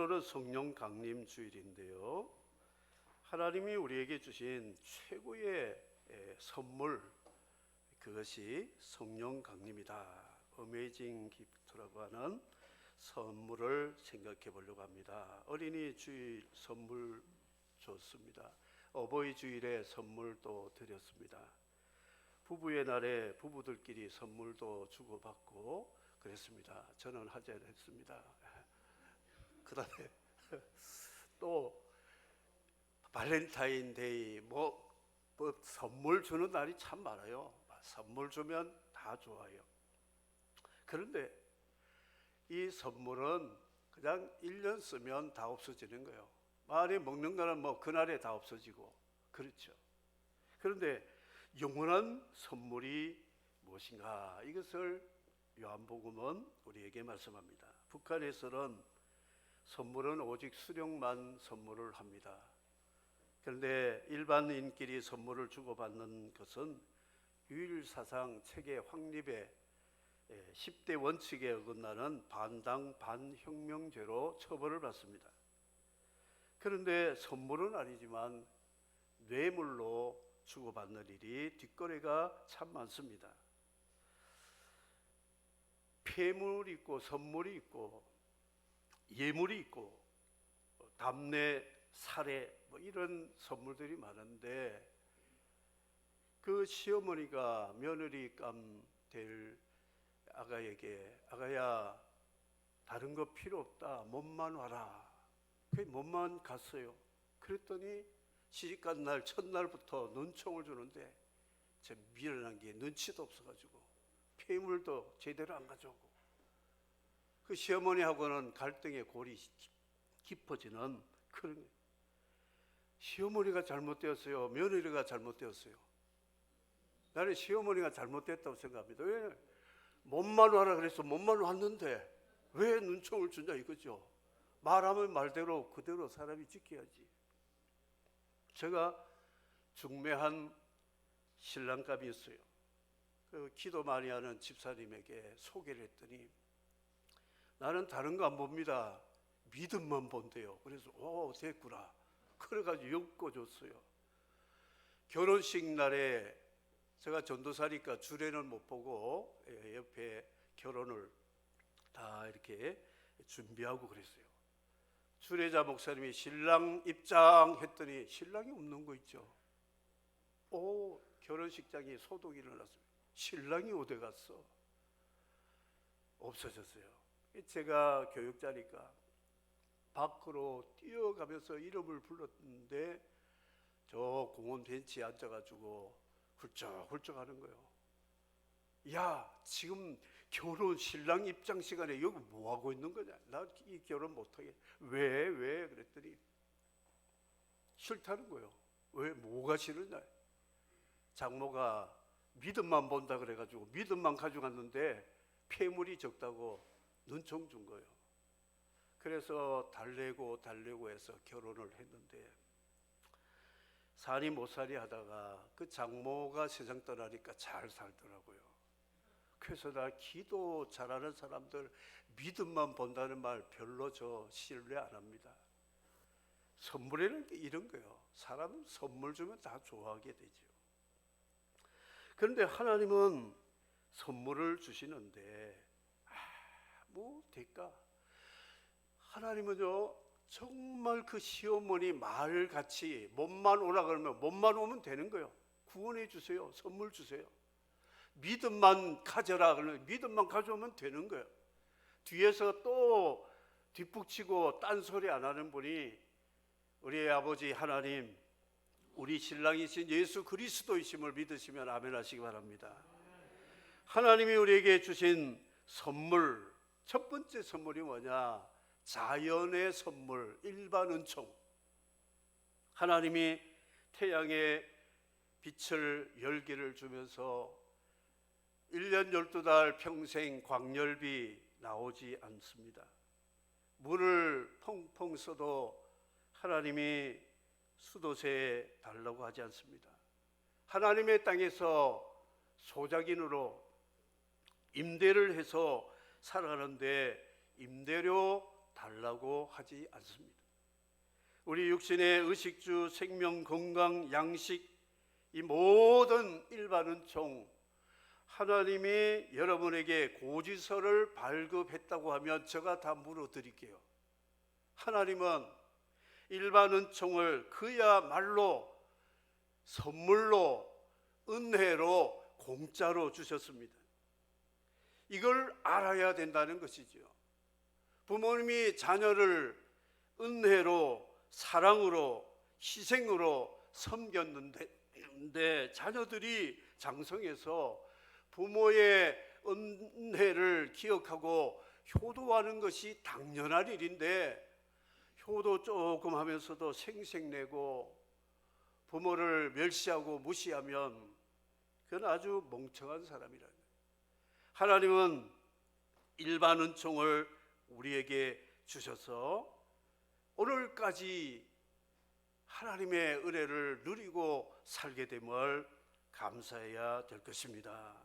오늘은 성령 강림 주일인데요. 하나님이 우리에게 주신 최고의 선물, 그것이 성령 강림이다. 어메이징 기프트라고 하는 선물을 생각해 보려고 합니다. 어린이 주일 선물 줬습니다. 어버이 주일에 선물도 드렸습니다. 부부의 날에 부부들끼리 선물도 주고받고 그랬습니다. 저는 하자를 했습니다. 그 다음에 또 발렌타인데이 뭐 선물 주는 날이 참 많아요. 선물 주면 다 좋아요. 그런데 이 선물은 그냥 1년 쓰면 다 없어지는 거예요. 많이 먹는 거는 뭐 그날에 다 없어지고 그렇죠. 그런데 영원한 선물이 무엇인가? 이것을 요한복음은 우리에게 말씀합니다. 북한에서는 선물은 오직 수령만 선물을 합니다. 그런데 일반인끼리 선물을 주고받는 것은 유일사상 체계 확립의 10대 원칙에 어긋나는 반당 반혁명죄로 처벌을 받습니다. 그런데 선물은 아니지만 뇌물로 주고받는 일이 뒷거래가 참 많습니다. 폐물이 있고 선물이 있고 예물이 있고 담례, 사례 뭐 이런 선물들이 많은데 그 시어머니가 며느리감 될 아가에게 아가야 다른 거 필요 없다 몸만 와라. 그 몸만 갔어요. 그랬더니 시집간 날 첫날부터 눈총을 주는데 제 미련한 게 눈치도 없어가지고 폐물도 제대로 안 가져오고 그 시어머니하고는 갈등의 골이 깊어지는 그런 거예요. 시어머니가 잘못되었어요? 며느리가 잘못되었어요? 나는 시어머니가 잘못됐다고 생각합니다. 왜? 몸만 와라 그래서 몸만 왔는데 왜 눈총을 주냐 이거죠. 말하면 말대로 그대로 사람이 지켜야지. 제가 중매한 신랑감이 있어요. 그 기도 많이 하는 집사님에게 소개를 했더니 나는 다른 거 안 봅니다. 믿음만 본대요. 그래서 됐구나. 그래가지고 엮어줬어요. 결혼식 날에 제가 전도사니까 주례는 못 보고 옆에 결혼을 다 이렇게 준비하고 그랬어요. 주례자 목사님이 신랑 입장했더니 신랑이 없는 거 있죠. 결혼식장이 소동이 일어났어요. 신랑이 어디 갔어? 없어졌어요. 제가 교육자니까 밖으로 뛰어가면서 이름을 불렀는데 저 공원 벤치에 앉아가지고 훌쩍훌쩍 하는 거예요. 야, 지금 결혼 신랑 입장 시간에 여기 뭐 하고 있는 거냐? 나 이 결혼 못하게. 왜? 그랬더니 싫다는 거예요. 왜? 뭐가 싫으냐? 장모가 믿음만 본다 그래가지고 믿음만 가져갔는데 폐물이 적다고 눈총 준 거예요. 그래서 달래고 해서 결혼을 했는데 살이 못 살이 하다가 그 장모가 세상 떠나니까 잘 살더라고요. 그래서 나 기도 잘하는 사람들 믿음만 본다는 말 별로 저 신뢰 안 합니다. 선물에는 이런 거예요. 사람은 선물 주면 다 좋아하게 되죠. 그런데 하나님은 선물을 주시는데 뭐 될까? 하나님은요 정말 그 시어머니 말같이 몸만 오라 그러면 몸만 오면 되는 거예요. 구원해 주세요. 선물 주세요. 믿음만 가져라 그러면 믿음만 가져오면 되는 거예요. 뒤에서 또 뒷북치고 딴소리 안 하는 분이 우리 아버지 하나님, 우리 신랑이신 예수 그리스도이심을 믿으시면 아멘 하시기 바랍니다. 하나님이 우리에게 주신 선물, 첫 번째 선물이 뭐냐? 자연의 선물, 일반 은총. 하나님이 태양의 빛을 열기를 주면서 1년 12달 평생 광열비 나오지 않습니다. 물을 펑펑 써도 하나님이 수도세에 달라고 하지 않습니다. 하나님의 땅에서 소작인으로 임대를 해서 살아가는데 임대료 달라고 하지 않습니다. 우리 육신의 의식주, 생명, 건강, 양식, 이 모든 일반 은총, 하나님이 여러분에게 고지서를 발급했다고 하면 제가 다 물어드릴게요. 하나님은 일반 은총을 그야말로 선물로, 은혜로, 공짜로 주셨습니다. 이걸 알아야 된다는 것이죠. 부모님이 자녀를 은혜로, 사랑으로, 희생으로 섬겼는데 자녀들이 장성해서 부모의 은혜를 기억하고 효도하는 것이 당연한 일인데, 효도 조금 하면서도 생색내고 부모를 멸시하고 무시하면 그건 아주 멍청한 사람이라는 거예요. 하나님은 일반 은총을 우리에게 주셔서 오늘까지 하나님의 은혜를 누리고 살게 됨을 감사해야 될 것입니다.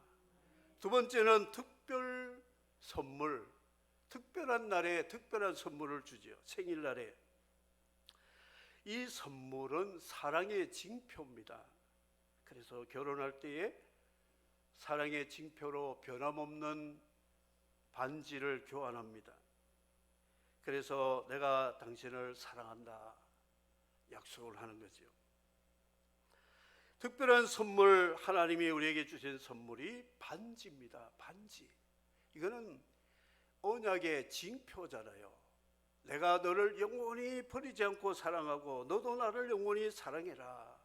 두 번째는 특별 선물, 특별한 날에 특별한 선물을 주죠. 생일날에. 이 선물은 사랑의 징표입니다. 그래서 결혼할 때에 사랑의 징표로 변함없는 반지를 교환합니다. 그래서 내가 당신을 사랑한다 약속을 하는 거죠. 특별한 선물, 하나님이 우리에게 주신 선물이 반지입니다. 반지. 이거는 언약의 징표잖아요. 내가 너를 영원히 버리지 않고 사랑하고 너도 나를 영원히 사랑해라.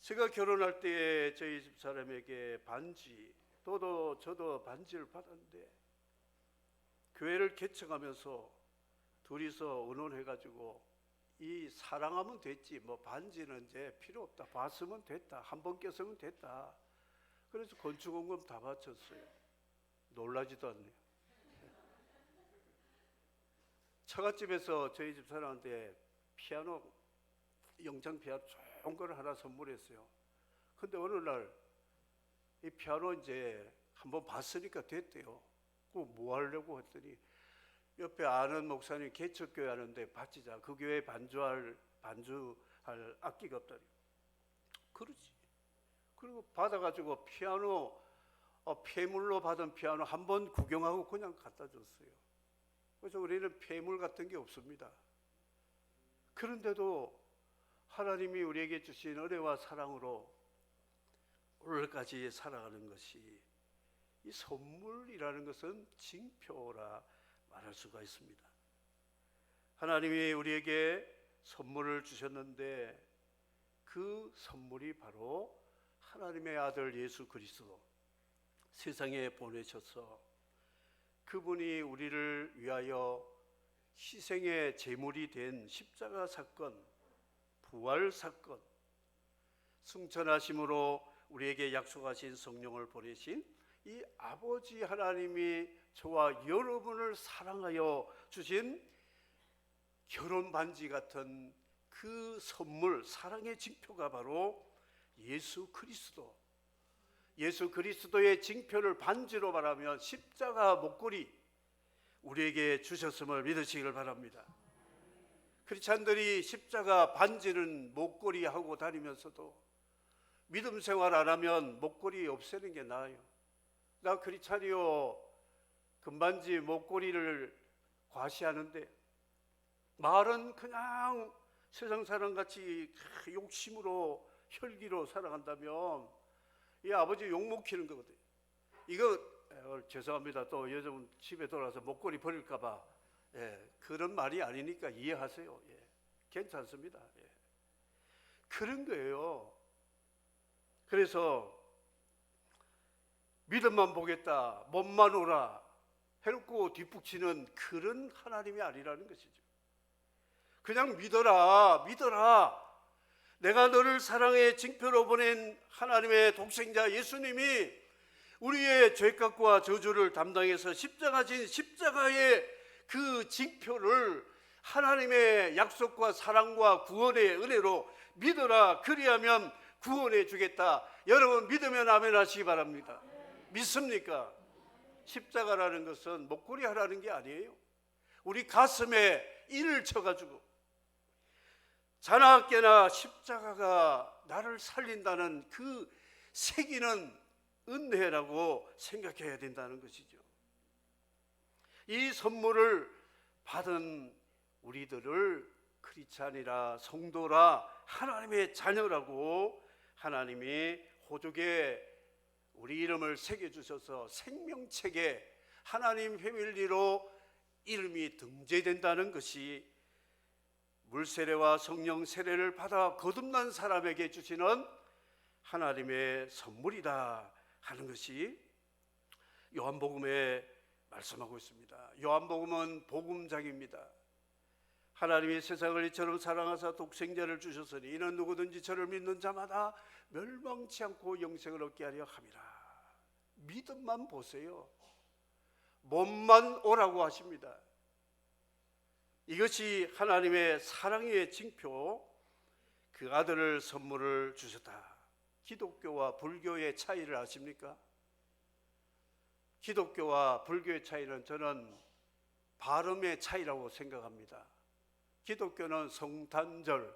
제가 결혼할 때 저희 집사람에게 반지, 저도 반지를 받았는데 교회를 개척하면서 둘이서 의논해가지고 이 사랑하면 됐지, 뭐 반지는 이제 필요 없다, 봤으면 됐다, 한 번 꼈으면 됐다. 그래서 건축원금 다 바쳤어요. 놀라지도 않네요. 처갓집에서 저희 집사람한테 피아노, 영장 피아노 좋은 걸 하나 선물했어요. 근데 어느 날 이 피아노 이제 한번 봤으니까 됐대요. 그거 뭐 하려고 했더니 옆에 아는 목사님 개척교회 하는데 바치자. 그 교회에 반주할 악기가 없다니. 그러지. 그리고 받아가지고 피아노, 폐물로 받은 피아노 한번 구경하고 그냥 갖다 줬어요. 그래서 우리는 폐물 같은 게 없습니다. 그런데도 하나님이 우리에게 주신 은혜와 사랑으로 오늘까지 살아가는 것이, 이 선물이라는 것은 징표라 말할 수가 있습니다. 하나님이 우리에게 선물을 주셨는데 그 선물이 바로 하나님의 아들 예수 그리스도, 세상에 보내셔서 그분이 우리를 위하여 희생의 제물이 된 십자가 사건, 부활 사건, 승천하심으로 우리에게 약속하신 성령을 보내신 이 아버지 하나님이 저와 여러분을 사랑하여 주신 결혼 반지 같은 그 선물, 사랑의 징표가 바로 예수 그리스도. 예수 그리스도의 징표를 반지로 말하면 십자가 목걸이 우리에게 주셨음을 믿으시길 바랍니다. 크리스찬들이 십자가 반지는 목걸이 하고 다니면서도 믿음 생활 안 하면 목걸이 없애는 게 나아요. 나 크리스찬이요, 금반지 목걸이를 과시하는데 말은 그냥 세상 사람같이 욕심으로 혈기로 살아간다면 이 아버지 욕먹히는 거거든요. 이거 죄송합니다. 또 여러분 집에 돌아와서 목걸이 버릴까 봐 그런 말이 아니니까 이해하세요. 괜찮습니다. 그런 거예요. 그래서 믿음만 보겠다, 몸만 오라 해놓고 뒷북치는 그런 하나님이 아니라는 것이죠. 그냥 믿어라, 믿어라. 내가 너를 사랑의 징표로 보낸 하나님의 독생자 예수님이 우리의 죄값과 저주를 담당해서 십자가 진 십자가의 그 징표를 하나님의 약속과 사랑과 구원의 은혜로 믿어라. 그리하면 구원해 주겠다. 여러분 믿으면 아멘 하시기 바랍니다. 믿습니까? 십자가라는 것은 목걸이 하라는 게 아니에요. 우리 가슴에 인을 쳐가지고 자나깨나 십자가가 나를 살린다는 그 새기는 은혜라고 생각해야 된다는 것이죠. 이 선물을 받은 우리들을 크리스찬이라 성도라 하나님의 자녀라고 하나님이 호족에 우리 이름을 새겨주셔서 생명책에 하나님 패밀리로 이름이 등재된다는 것이 물세례와 성령 세례를 받아 거듭난 사람에게 주시는 하나님의 선물이다 하는 것이 요한복음에 말씀하고 있습니다. 요한복음은 복음장입니다. 하나님이 세상을 이처럼 사랑하사 독생자를 주셨으니 이는 누구든지 저를 믿는 자마다 멸망치 않고 영생을 얻게 하려 함이라. 믿음만 보세요. 몸만 오라고 하십니다. 이것이 하나님의 사랑의 징표, 그 아들을 선물을 주셨다. 기독교와 불교의 차이를 아십니까? 기독교와 불교의 차이는 저는 발음의 차이라고 생각합니다. 기독교는 성탄절,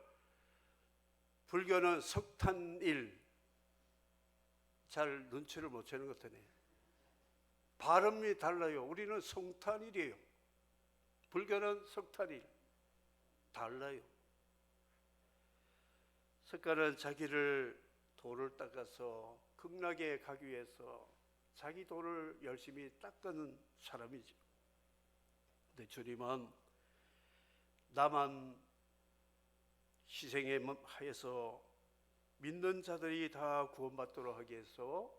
불교는 석탄일. 잘 눈치를 못 채는 것 같네. 발음이 달라요. 우리는 성탄일이에요. 불교는 석탄일. 달라요. 석가는 자기를 돌을 닦아서 극락에 가기 위해서 자기 돌을 열심히 닦는 사람이죠. 근데 주님은 나만 희생에 하여서 믿는 자들이 다 구원받도록 하기 위해서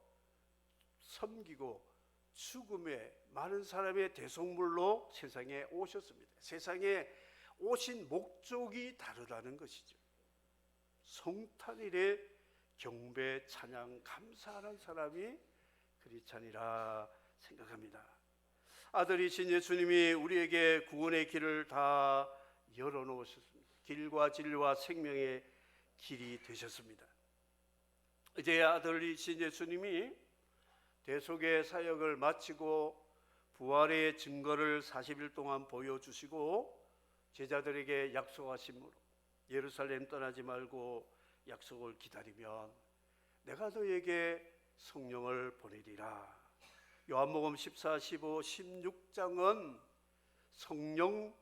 섬기고 죽음의 많은 사람의 대속물로 세상에 오셨습니다. 세상에 오신 목적이 다르다는 것이죠. 성탄일에 경배, 찬양, 감사하는 사람이 크리스찬이라 생각합니다. 아들이신 예수님이 우리에게 구원의 길을 다 열어놓으셨습니다. 길과 진리와 생명의 길이 되셨습니다. 이제 아들이신 예수님이 대속의 사역을 마치고 부활의 증거를 40일 동안 보여주시고 제자들에게 약속하심으로 예루살렘 떠나지 말고 약속을 기다리면 내가 너에게 성령을 보내리라. 요한복음 14, 15, 16장은 성령을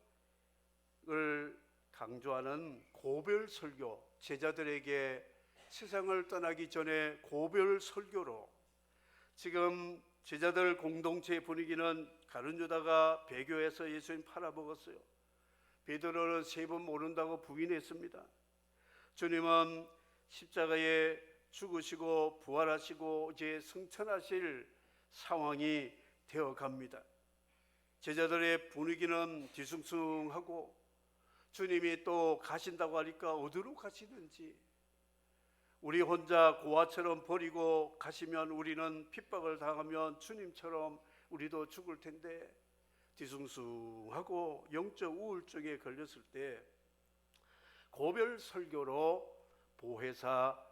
강조하는 고별 설교, 제자들에게 세상을 떠나기 전에 고별 설교로, 지금 제자들 공동체의 분위기는 가룟 유다가 배교해서 예수님 팔아먹었어요. 베드로는 3번 모른다고 부인했습니다. 주님은 십자가에 죽으시고 부활하시고 이제 승천하실 상황이 되어갑니다. 제자들의 분위기는 뒤숭숭하고 주님이 또 가신다고 하니까 어디로 가시는지, 우리 혼자 고아처럼 버리고 가시면 우리는 핍박을 당하면 주님처럼 우리도 죽을 텐데, 뒤숭숭하고 영적 우울증에 걸렸을 때 고별 설교로 보혜사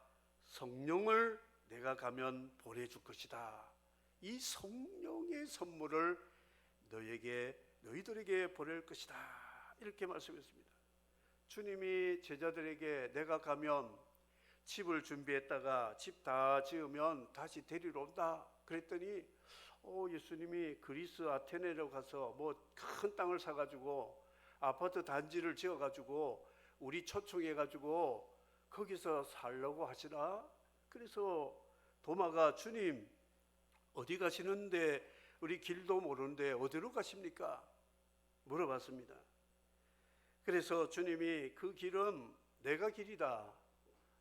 성령을 내가 가면 보내줄 것이다. 이 성령의 선물을 너희들에게 보낼 것이다. 이렇게 말씀했습니다. 주님이 제자들에게 내가 가면 집을 준비했다가 집 다 지으면 다시 데리러 온다 그랬더니 예수님이 그리스 아테네로 가서 뭐 큰 땅을 사가지고 아파트 단지를 지어가지고 우리 초청해가지고 거기서 살려고 하시나? 그래서 도마가 주님 어디 가시는데 우리 길도 모르는데 어디로 가십니까? 물어봤습니다. 그래서 주님이 그 길은 내가 길이다.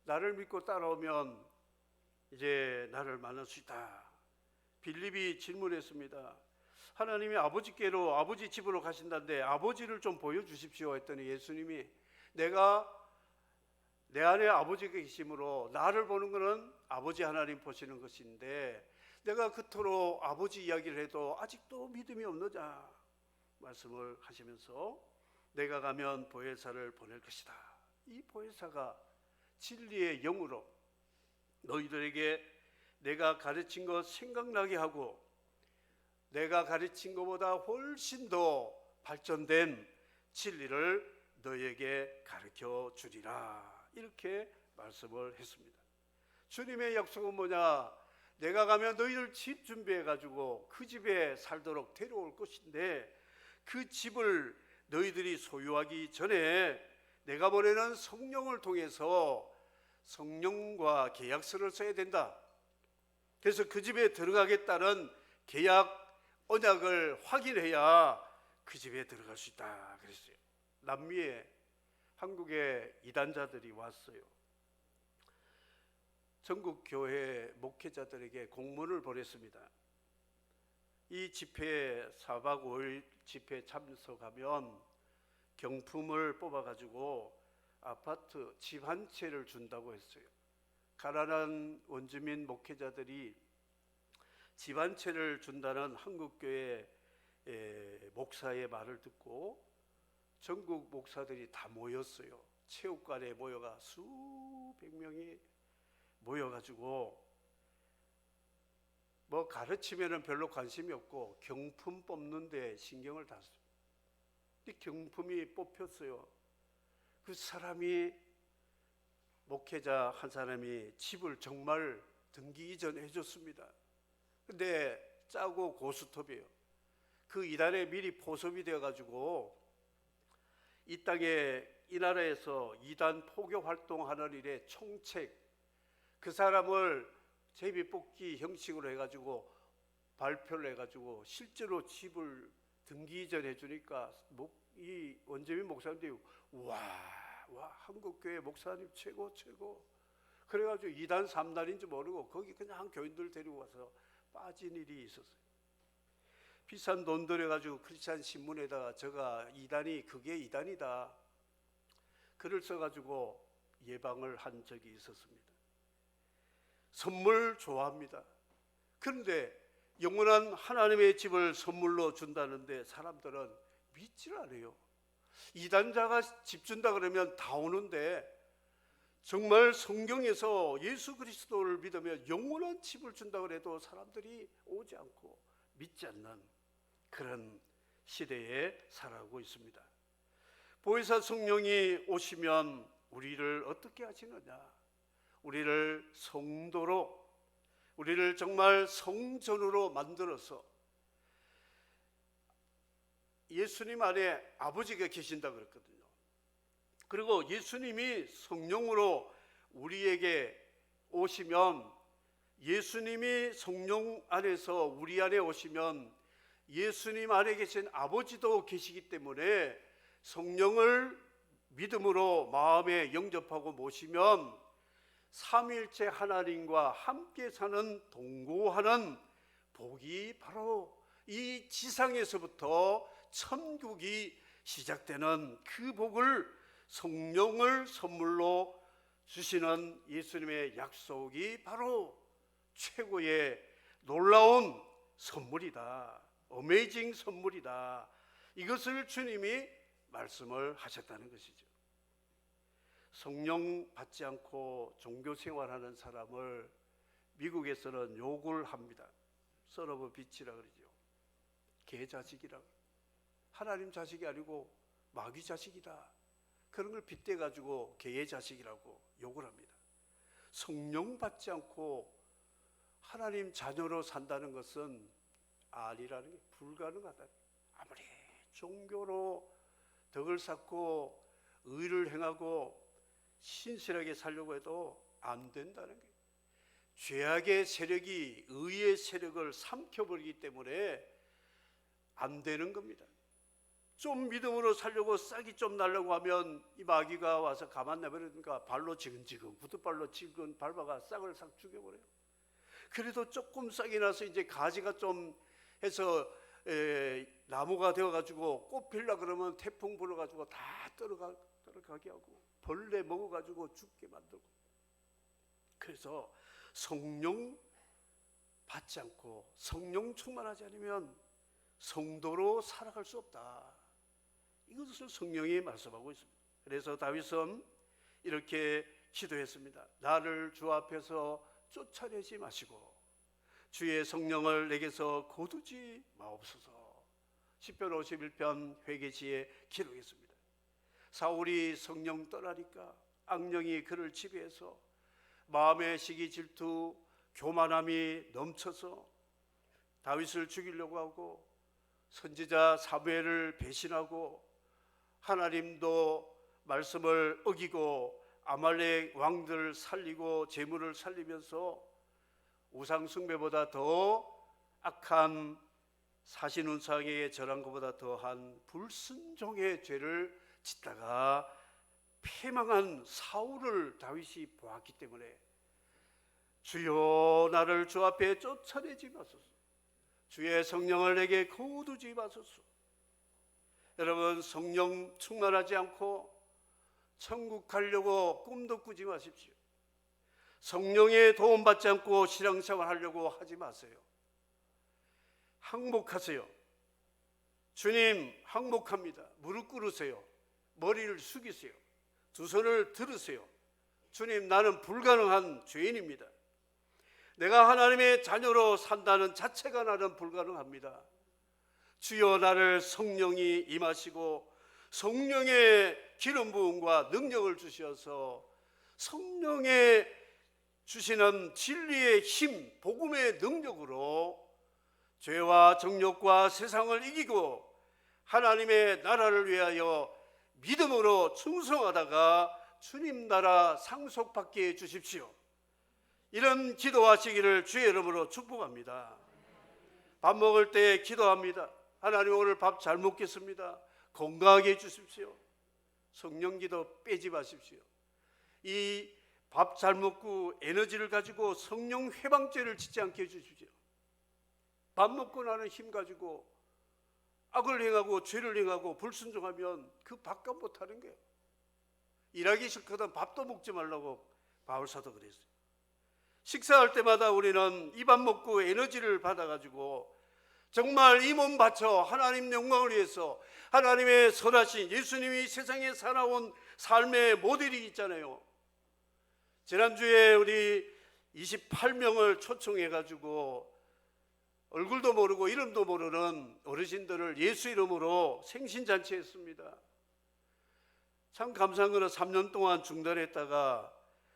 나를 믿고 따라오면 이제 나를 만날 수 있다. 빌립이 질문했습니다. 하나님이 아버지께로 아버지 집으로 가신다는데 아버지를 좀 보여주십시오 했더니 예수님이 내가 내 안에 아버지가 계심으로 나를 보는 것은 아버지 하나님 보시는 것인데 내가 그토록 아버지 이야기를 해도 아직도 믿음이 없느냐 말씀을 하시면서 내가 가면 보혜사를 보낼 것이다. 이 보혜사가 진리의 영으로 너희들에게 내가 가르친 것 생각나게 하고 내가 가르친 것보다 훨씬 더 발전된 진리를 너에게 가르쳐 주리라. 이렇게 말씀을 했습니다. 주님의 약속은 뭐냐? 내가 가면 너희들 집 준비해 가지고 그 집에 살도록 데려올 것인데, 그 집을 너희들이 소유하기 전에 내가 보내는 성령을 통해서 성령과 계약서를 써야 된다. 그래서 그 집에 들어가겠다는 계약 언약을 확인해야 그 집에 들어갈 수 있다 그랬어요. 남미에 한국의 이단자들이 왔어요. 전국 교회 목회자들에게 공문을 보냈습니다. 이 집회 4박 5일 집회 참석하면 경품을 뽑아가지고 아파트 집 한 채를 준다고 했어요. 가난한 원주민 목회자들이 집 한 채를 준다는 한국교회 목사의 말을 듣고 전국 목사들이 다 모였어요. 체육관에 모여가 수백 명이 모여가지고 뭐 가르치면은 별로 관심이 없고 경품 뽑는 데 신경을 다 써요. 근데 경품이 뽑혔어요. 그 사람이, 목회자 한 사람이 집을 정말 등기 이전해 줬습니다. 근데 짜고 고스톱이에요. 그 이단에 미리 포섭이 되어 가지고 이 땅에, 이 나라에서 이단 포교 활동하는 일에 총책, 그 사람을 제비뽑기 형식으로 해가지고 발표를 해가지고 실제로 집을 등기 이전해 주니까 이 원주민 목사님들이 와 한국교회 목사님 최고. 그래가지고 2단 3단인지 모르고 거기 그냥 교인들 데리고 와서 빠진 일이 있었어요. 비싼 돈 들여가지고 크리스찬 신문에다가 저가 이단이, 그게 이단이다, 글을 써가지고 예방을 한 적이 있었습니다. 선물 좋아합니다. 그런데 영원한 하나님의 집을 선물로 준다는데 사람들은 믿질 않아요. 이단자가 집 준다 그러면 다 오는데, 정말 성경에서 예수 그리스도를 믿으면 영원한 집을 준다 그래도 사람들이 오지 않고 믿지 않는 그런 시대에 살아가고 있습니다. 보혜사 성령이 오시면 우리를 어떻게 하시느냐? 우리를 성도로, 우리를 정말 성전으로 만들어서, 예수님 안에 아버지가 계신다 그랬거든요. 그리고 예수님이 성령으로 우리에게 오시면, 예수님이 성령 안에서 우리 안에 오시면 예수님 안에 계신 아버지도 계시기 때문에 성령을 믿음으로 마음에 영접하고 모시면 삼위일체 하나님과 함께 사는, 동거하는 복이 바로 이 지상에서부터 천국이 시작되는 그 복을, 성령을 선물로 주시는 예수님의 약속이 바로 최고의 놀라운 선물이다. 어메이징 선물이다. 이것을 주님이 말씀을 하셨다는 것이죠. 성령 받지 않고 종교 생활하는 사람을 미국에서는 욕을 합니다. 썰어버 빛이라 그러죠. 개 자식이라. 하나님 자식이 아니고 마귀 자식이다. 그런 걸 빗대 가지고 개의 자식이라고 욕을 합니다. 성령 받지 않고 하나님 자녀로 산다는 것은 아니라는 게 불가능하다. 아무리 종교로 덕을 쌓고 의를 행하고 신실하게 살려고 해도 안 된다는 게, 죄악의 세력이 의의 세력을 삼켜버리기 때문에 안 되는 겁니다. 좀 믿음으로 살려고 싹이 좀 나려고 하면 이 마귀가 와서 가만 내버리니까 발로 지근지근, 구두발로 지근 밟아가 싹을 싹 죽여버려요. 그래도 조금 싹이 나서 이제 가지가 좀 해서 나무가 되어가지고 꽃 피려고 그러면 태풍 불어가지고 다 떨어가게 하고 벌레 먹어가지고 죽게 만들고. 그래서 성령 받지 않고 성령 충만하지 않으면 성도로 살아갈 수 없다. 이것을 성령이 말씀하고 있습니다. 그래서 다윗은 이렇게 기도했습니다. 나를 주 앞에서 쫓아내지 마시고 주의 성령을 내게서 거두지 마옵소서. 시편 51편 회개시에 기록했습니다. 사울이 성령 떠나니까 악령이 그를 지배해서 마음의 시기, 질투, 교만함이 넘쳐서 다윗을 죽이려고 하고 선지자 사무엘을 배신하고 하나님도 말씀을 어기고 아말렉 왕들을 살리고 재물을 살리면서 우상 숭배보다 더 악한 사신운상에 절한 것보다 더한 불순종의 죄를 짓다가 패망한 사울을 다윗이 보았기 때문에 주여 나를 주 앞에 쫓아내지 마소서, 주의 성령을 내게 거두지 마소서. 여러분, 성령 충만하지 않고 천국 가려고 꿈도 꾸지 마십시오. 성령의 도움받지 않고 신앙생활 하려고 하지 마세요. 항복하세요. 주님 항복합니다. 무릎 꿇으세요. 머리를 숙이세요. 두 손을 들으세요. 주님, 나는 불가능한 죄인입니다. 내가 하나님의 자녀로 산다는 자체가 나는 불가능합니다. 주여 나를 성령이 임하시고 성령의 기름 부음과 능력을 주셔서 성령의 주시는 진리의 힘, 복음의 능력으로 죄와 정욕과 세상을 이기고 하나님의 나라를 위하여 믿음으로 충성하다가 주님 나라 상속받게 해 주십시오. 이런 기도하시기를 주의 이름으로 축복합니다. 밥 먹을 때 기도합니다. 하나님, 오늘 밥 잘 먹겠습니다. 건강하게 해 주십시오. 성령 기도 빼지 마십시오. 이 밥 잘 먹고 에너지를 가지고 성령 회방죄를 짓지 않게 해 주십시오. 밥 먹고 나는 힘 가지고 악을 행하고 죄를 행하고 불순종하면 그 밥값 못하는 거예요. 일하기 싫거든 밥도 먹지 말라고 바울사도 그랬어요. 식사할 때마다 우리는 이 밥 먹고 에너지를 받아가지고 정말 이 몸 바쳐 하나님 영광을 위해서 하나님의 선하신 예수님이 세상에 살아온 삶의 모델이 있잖아요. 지난주에 우리 28명을 초청해가지고 얼굴도 모르고 이름도 모르는 어르신들을 예수 이름으로 생신잔치했습니다. 참 감사한 거는 3년 동안 중단했다가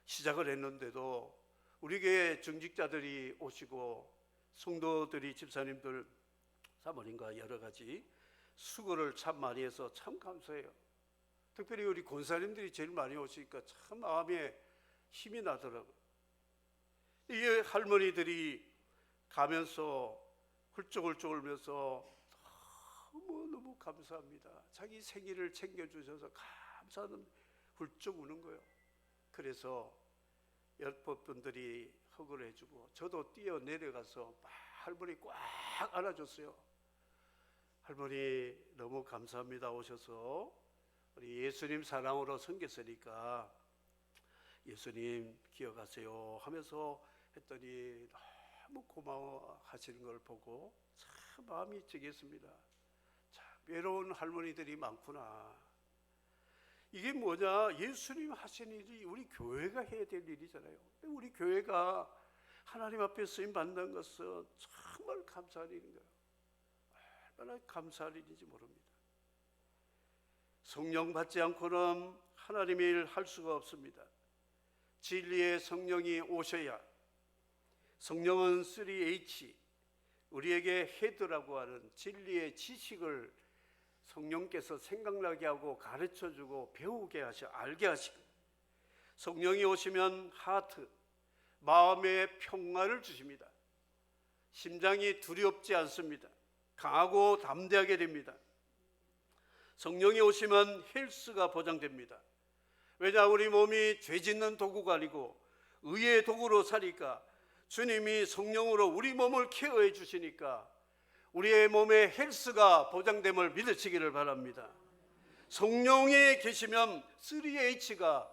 시작을 했는데도 우리 교회 중직자들이 오시고 성도들이, 집사님들, 사모님과 여러 가지 수고를 참 많이 해서 참 감사해요. 특별히 우리 권사님들이 제일 많이 오시니까 참 마음에 힘이 나더라고요. 이게 할머니들이 가면서 훌쩍훌쩍 울면서 너무너무 감사합니다. 자기 생일을 챙겨주셔서 감사하는 훌쩍 우는 거예요. 그래서 옆분들이 허그를 해주고 저도 뛰어 내려가서 할머니 꽉 안아줬어요. 할머니 너무 감사합니다. 오셔서 우리 예수님 사랑으로 섬겼으니까 예수님 기억하세요 하면서 했더니 너무 고마워 하시는 걸 보고 참 마음이 찌겠습니다. 참 외로운 할머니들이 많구나. 이게 뭐냐? 예수님 하신 일이 우리 교회가 해야 될 일이잖아요. 우리 교회가 하나님 앞에 쓰임 받는 것은 정말 감사한 일인 거예요. 얼마나 감사할 일인지 모릅니다. 성령 받지 않고는 하나님의 일 할 수가 없습니다. 진리의 성령이 오셔야, 성령은 3H, 우리에게 헤드라고 하는 진리의 지식을 성령께서 생각나게 하고 가르쳐주고 배우게 하셔, 알게 하시고, 성령이 오시면 하트, 마음의 평화를 주십니다. 심장이 두렵지 않습니다. 강하고 담대하게 됩니다. 성령이 오시면 헬스가 보장됩니다. 왜냐? 우리 몸이 죄 짓는 도구가 아니고 의의 도구로 사니까 주님이 성령으로 우리 몸을 케어해 주시니까 우리의 몸의 헬스가 보장됨을 믿으시기를 바랍니다. 성령에 계시면 3H가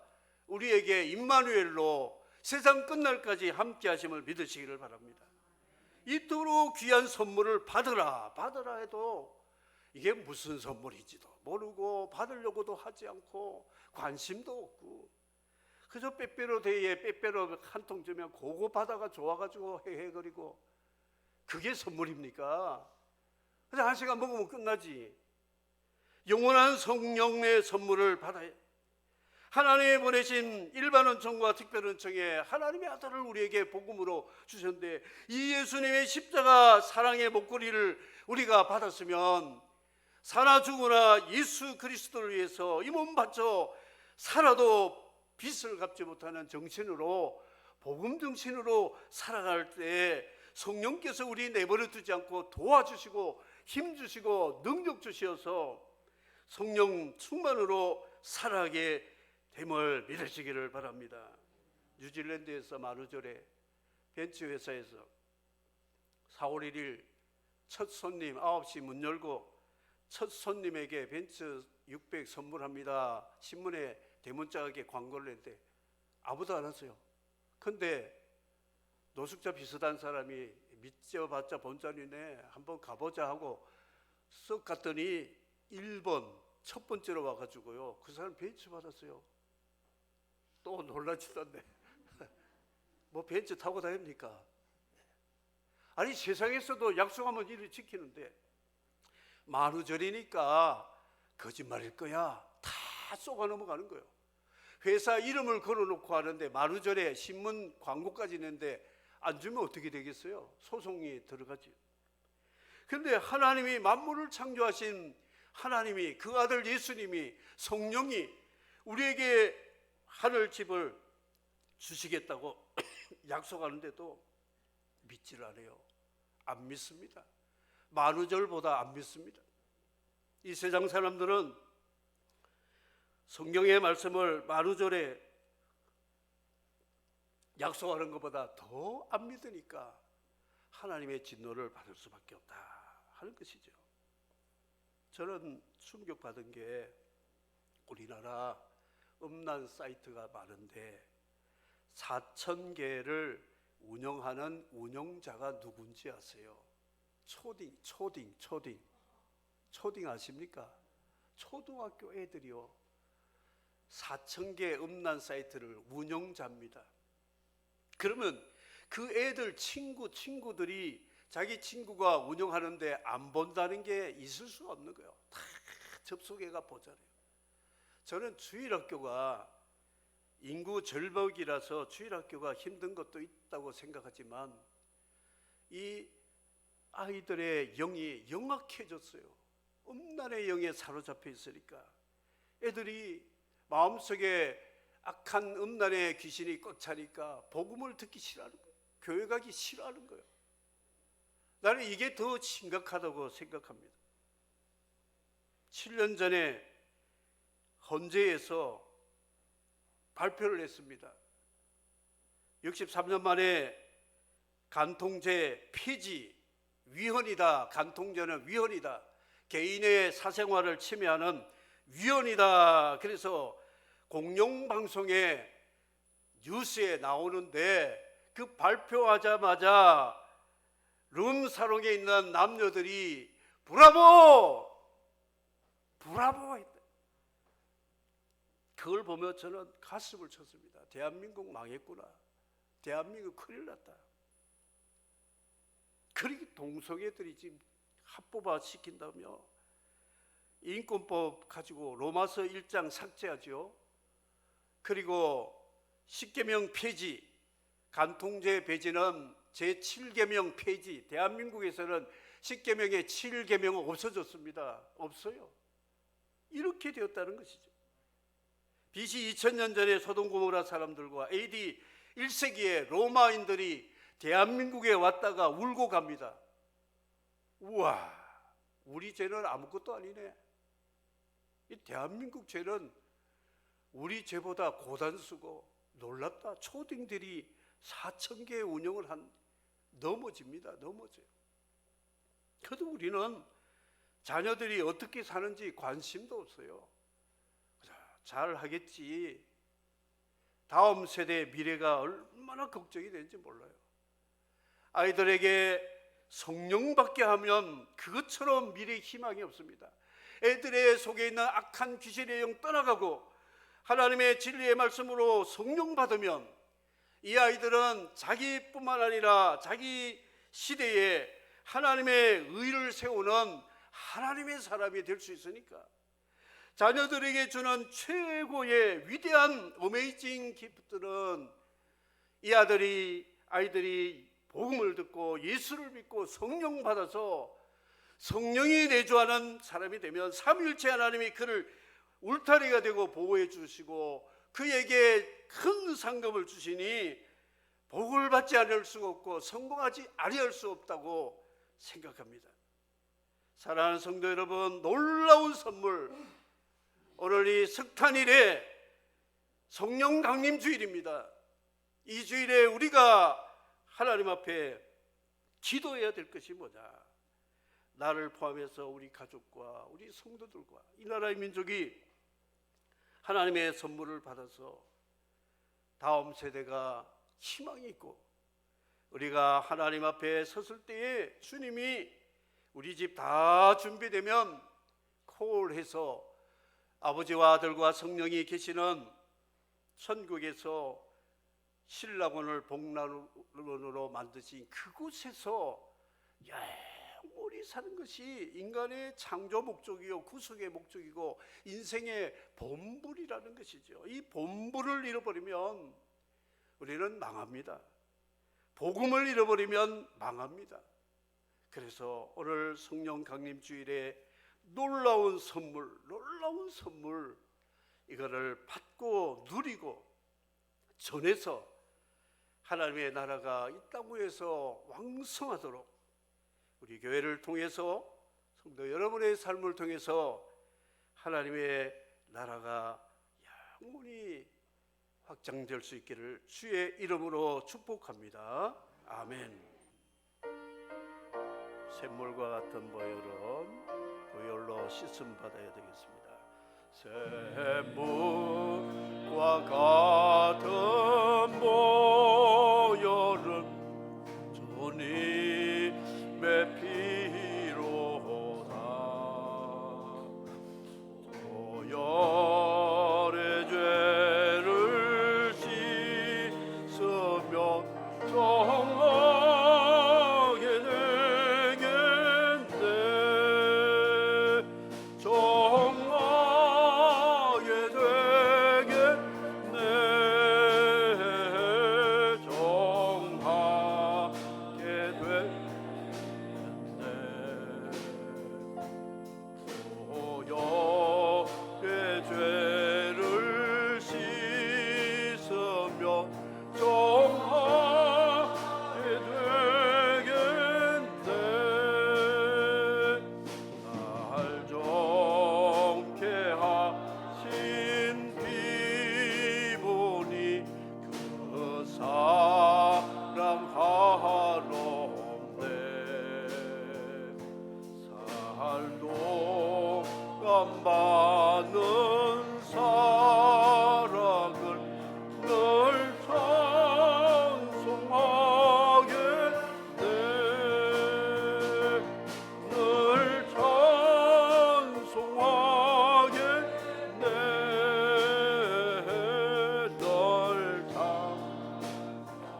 우리에게 임마누엘로 세상 끝날까지 함께 하심을 믿으시기를 바랍니다. 이토록 귀한 선물을 받으라 해도 이게 무슨 선물인지도 모르고 받으려고도 하지 않고 관심도 없고 그저 빼빼로 데이에 빼빼로 한 통 주면 그거 받아가 좋아가지고 헤헤거리고 그게 선물입니까? 그냥 1시간 먹으면 끝나지. 영원한 성령의 선물을 받아야 하나님이 보내신 일반 은총과 특별 은총에 하나님의 아들을 우리에게 복음으로 주셨는데, 이 예수님의 십자가 사랑의 목걸이를 우리가 받았으면 사나 죽으나 예수 그리스도를 위해서 이 몸 바쳐 살아도 빚을 갚지 못하는 정신으로, 복음 정신으로 살아갈 때 성령께서 우리 내버려 두지 않고 도와주시고 힘 주시고 능력 주시어서 성령 충만으로 살아가게 됨을 믿으시기를 바랍니다. 뉴질랜드에서 만우절에 벤츠 회사에서 4월 1일 첫 손님 9시 문 열고 첫 손님에게 벤츠 600 선물합니다. 신문에 대문짝하게 광고를 냈는데 아무도 안 왔어요. 근데 노숙자 비슷한 사람이 믿져봤자 본전이네, 한번 가보자 하고 쓱 갔더니 1번 첫 번째로 와가지고요, 그 사람 벤츠 받았어요. 또 놀라지던데 뭐 벤츠 타고 다닙니까? 아니, 세상에서도 약속하면 일을 지키는데 만우절이니까 거짓말일 거야 다 쏘가 넘어가는 거예요. 회사 이름을 걸어놓고 하는데 만우절에 신문 광고까지 냈는데 안 주면 어떻게 되겠어요? 소송이 들어가지. 그런데 하나님이 만물을 창조하신 하나님이, 그 아들 예수님이, 성령이 우리에게 하늘집을 주시겠다고 약속하는데도 믿지를 않아요. 안 믿습니다. 만우절보다 안 믿습니다. 이 세상 사람들은 성경의 말씀을 만우절에 약속하는 것보다 더 안 믿으니까 하나님의 진노를 받을 수밖에 없다 하는 것이죠. 저는 충격받은 게 우리나라 음란 사이트가 많은데 4,000개를 운영하는 운영자가 누군지 아세요? 초딩 아십니까? 초등학교 애들이요, 4,000개 음란 사이트를 운영자입니다. 그러면 그 애들 친구들이 자기 친구가 운영하는데 안 본다는 게 있을 수가 없는 거예요. 다 접속해가 보잖아요. 저는 주일학교가 인구 절벽이라서 주일학교가 힘든 것도 있다고 생각하지만 이 아이들의 영이 영악해졌어요. 음란의 영에 사로잡혀 있으니까 애들이 마음속에 악한 음란의 귀신이 꽉 차니까 복음을 듣기 싫어하는 거예요. 교회 가기 싫어하는 거예요. 나는 이게 더 심각하다고 생각합니다. 7년 전에 헌재에서 발표를 했습니다. 63년 만에 간통죄 폐지, 위헌이다. 간통죄는 위헌이다. 개인의 사생활을 침해하는 위헌이다. 그래서 공영방송에 뉴스에 나오는데 그 발표하자마자 룸사롱에 있는 남녀들이 브라보! 브라보! 했다. 그걸 보며 저는 가슴을 쳤습니다. 대한민국 망했구나. 대한민국 큰일 났다. 그렇게 동성애들이 지금 합법화 시킨다며 인권법 가지고 로마서 1장 삭제하죠. 그리고 10계명 폐지, 간통죄 폐지는 제7계명 폐지. 대한민국에서는 10계명의 7계명은 없어졌습니다. 없어요. 이렇게 되었다는 것이죠. BC 2000년 전에 소돔고모라 사람들과 AD 1세기에 로마인들이 대한민국에 왔다가 울고 갑니다. 우와, 우리 죄는 아무것도 아니네. 이 대한민국 죄는 우리 죄보다 고단수고 놀랍다. 초딩들이 4,000개 운영을 한 넘어집니다. 넘어져요. 그래도 우리는 자녀들이 어떻게 사는지 관심도 없어요. 잘 하겠지. 다음 세대의 미래가 얼마나 걱정이 되는지 몰라요. 아이들에게 성령 받게 하면 그것처럼 미래의 희망이 없습니다. 애들의 속에 있는 악한 귀신의 영 떠나가고 하나님의 진리의 말씀으로 성령 받으면 이 아이들은 자기뿐만 아니라 자기 시대에 하나님의 의를 세우는 하나님의 사람이 될 수 있으니까 자녀들에게 주는 최고의 위대한 어메이징 기프트는 이 아이들이 복음을 듣고 예수를 믿고 성령 받아서 성령이 내주하는 사람이 되면 삼위일체 하나님이 그를 울타리가 되고 보호해 주시고 그에게 큰 상급을 주시니 복을 받지 않을 수가 없고 성공하지 아니할 수 없다고 생각합니다. 사랑하는 성도 여러분, 놀라운 선물, 오늘 이 석탄일에 성령 강림 주일입니다. 이 주일에 우리가 하나님 앞에 기도해야 될 것이 뭐냐? 나를 포함해서 우리 가족과 우리 성도들과 이 나라의 민족이 하나님의 선물을 받아서 다음 세대가 희망이 있고 우리가 하나님 앞에 섰을 때에 주님이 우리 집 다 준비되면 콜해서 아버지와 아들과 성령이 계시는 천국에서 신라곤을 복락원으로 만드신 그곳에서 영원히 사는 것이 인간의 창조 목적이요 구속의 목적이고 인생의 본분이라는 것이죠. 이 본분을 잃어버리면 우리는 망합니다. 복음을 잃어버리면 망합니다. 그래서 오늘 성령 강림 주일에 놀라운 선물 이거를 받고 누리고 전해서 하나님의 나라가 이 땅에서 왕성하도록 우리 교회를 통해서 성도 여러분의 삶을 통해서 하나님의 나라가 영원히 확장될 수 있기를 주의 이름으로 축복합니다. 아멘. 샘물과 같은 보혈은 보혈로 씻음 받아야 되겠습니다. 샘물과 같은 보혈은 주님의 피로다. 보혈의 죄를 씻으면 정하게 되겠네. 정하게 되겠네. 정하게 되겠네. 보혈의 죄를 씻으면 정하게 되겠네. 날 정케 하신 피보니 그 사랑 하옵네. 살도 감받는 사랑을 늘 찬송하겠네. 늘 찬송하겠네. 널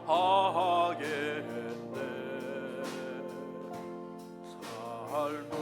찬하겠네. 살도